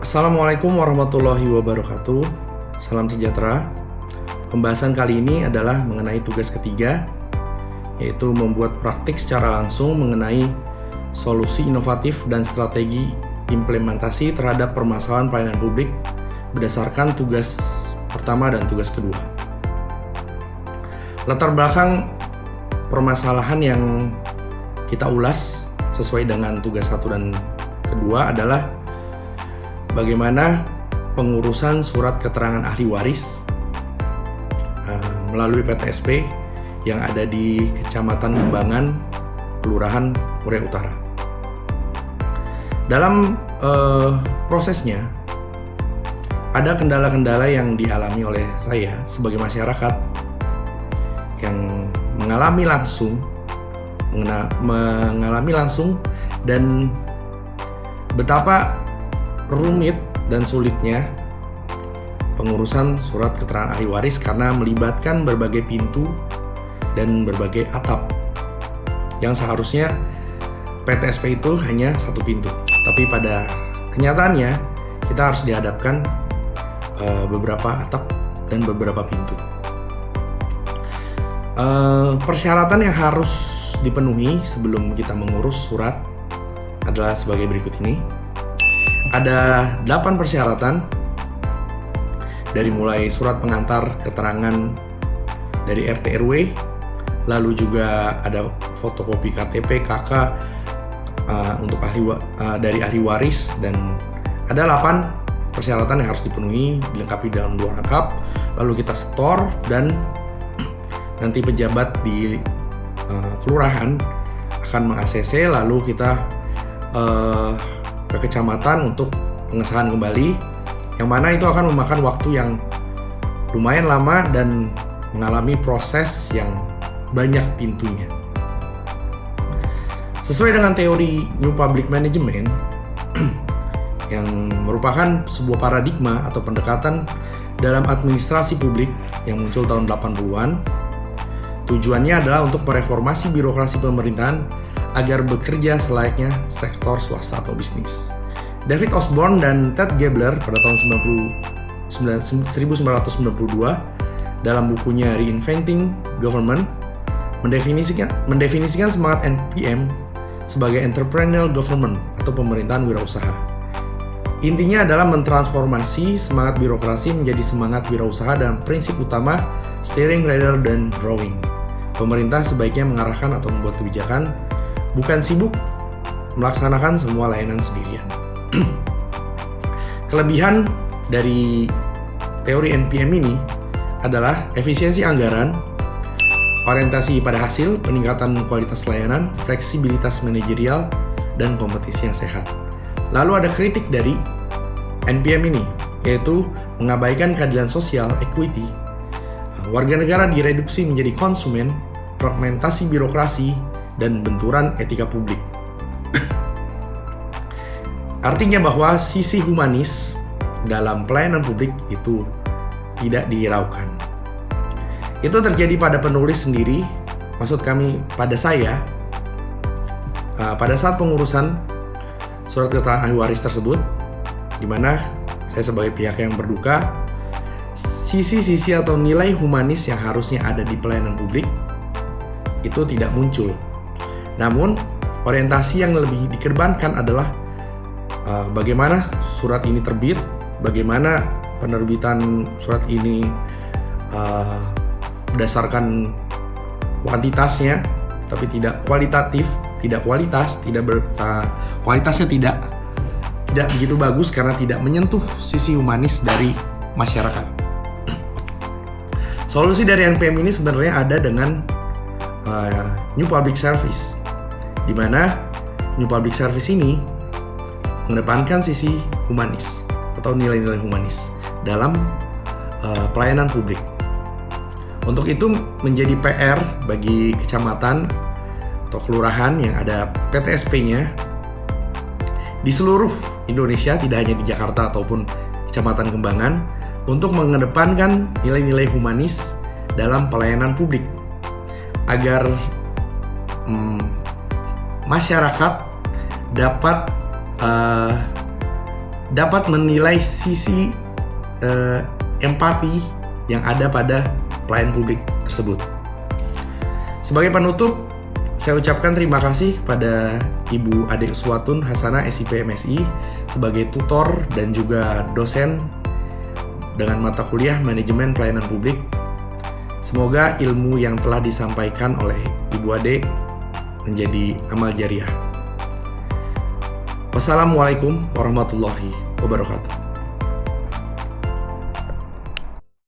Assalamualaikum warahmatullahi wabarakatuh. Salam sejahtera. Pembahasan kali ini adalah mengenai tugas ketiga, yaitu membuat praktik secara langsung mengenai solusi inovatif dan strategi implementasi terhadap permasalahan pelayanan publik berdasarkan tugas pertama dan tugas kedua. Latar belakang permasalahan yang kita ulas sesuai dengan tugas satu dan kedua adalah bagaimana pengurusan surat keterangan ahli waris melalui PTSP yang ada di Kecamatan Kembangan, Kelurahan Muria Utara. Dalam prosesnya, ada kendala-kendala yang dialami oleh saya sebagai masyarakat yang mengalami langsung dan betapa rumit dan sulitnya pengurusan surat keterangan ahli waris karena melibatkan berbagai pintu dan berbagai atap yang seharusnya PTSP itu hanya satu pintu, tapi pada kenyataannya kita harus dihadapkan beberapa atap dan beberapa pintu. Persyaratan yang harus dipenuhi sebelum kita mengurus surat adalah sebagai berikut ini. Ada 8 persyaratan, dari mulai surat pengantar keterangan dari RT RW, lalu juga ada fotokopi KTP KK untuk dari ahli waris, dan ada 8 persyaratan yang harus dipenuhi, dilengkapi dalam 2 rangkap, lalu kita store dan nanti pejabat di kelurahan akan meng-ACC, lalu kita ke kecamatan untuk pengesahan kembali, yang mana itu akan memakan waktu yang lumayan lama dan mengalami proses yang banyak pintunya. Sesuai dengan teori New Public Management yang merupakan sebuah paradigma atau pendekatan dalam administrasi publik yang muncul tahun 80-an, tujuannya adalah untuk mereformasi birokrasi pemerintahan agar bekerja selayaknya sektor swasta atau bisnis. David Osborne dan Ted Gabler pada tahun 1992 dalam bukunya Reinventing Government mendefinisikan semangat NPM sebagai entrepreneurial government atau pemerintahan wirausaha. Intinya adalah mentransformasi semangat birokrasi menjadi semangat wirausaha dan prinsip utama steering rather than drawing. Pemerintah sebaiknya mengarahkan atau membuat kebijakan, bukan sibuk melaksanakan semua layanan sendirian. Kelebihan dari teori NPM ini adalah efisiensi anggaran, orientasi pada hasil, peningkatan kualitas layanan, fleksibilitas manajerial, dan kompetisi yang sehat. Lalu ada kritik dari NPM ini, yaitu mengabaikan keadilan sosial, equity, warga negara direduksi menjadi konsumen, fragmentasi birokrasi, dan benturan etika publik. Artinya bahwa sisi humanis dalam pelayanan publik itu tidak dihiraukan. Itu terjadi pada penulis sendiri, maksud kami pada saya, pada saat pengurusan surat keterangan ahli waris tersebut, di mana saya sebagai pihak yang berduka, sisi-sisi atau nilai humanis yang harusnya ada di pelayanan publik itu tidak muncul. Namun, orientasi yang lebih dikedepankan adalah bagaimana surat ini terbit, bagaimana penerbitan surat ini berdasarkan kuantitasnya, tapi tidak kualitatif, kualitasnya tidak begitu bagus karena tidak menyentuh sisi humanis dari masyarakat. Solusi dari NPM ini sebenarnya ada dengan New Public Service, di mana New Public Service ini mengedepankan sisi humanis atau nilai-nilai humanis dalam pelayanan publik. Untuk itu menjadi PR bagi kecamatan atau kelurahan yang ada PTSP-nya di seluruh Indonesia, tidak hanya di Jakarta ataupun Kecamatan Kembangan, untuk mengedepankan nilai-nilai humanis dalam pelayanan publik agar masyarakat dapat dapat menilai sisi empati yang ada pada pelayan publik tersebut. Sebagai penutup, saya ucapkan terima kasih kepada Ibu Ade Uswatun Hasanah SIP MSI sebagai tutor dan juga dosen dengan mata kuliah Manajemen Pelayanan Publik. Semoga ilmu yang telah disampaikan oleh Ibu Ade menjadi amal jariah. Wassalamualaikum warahmatullahi wabarakatuh.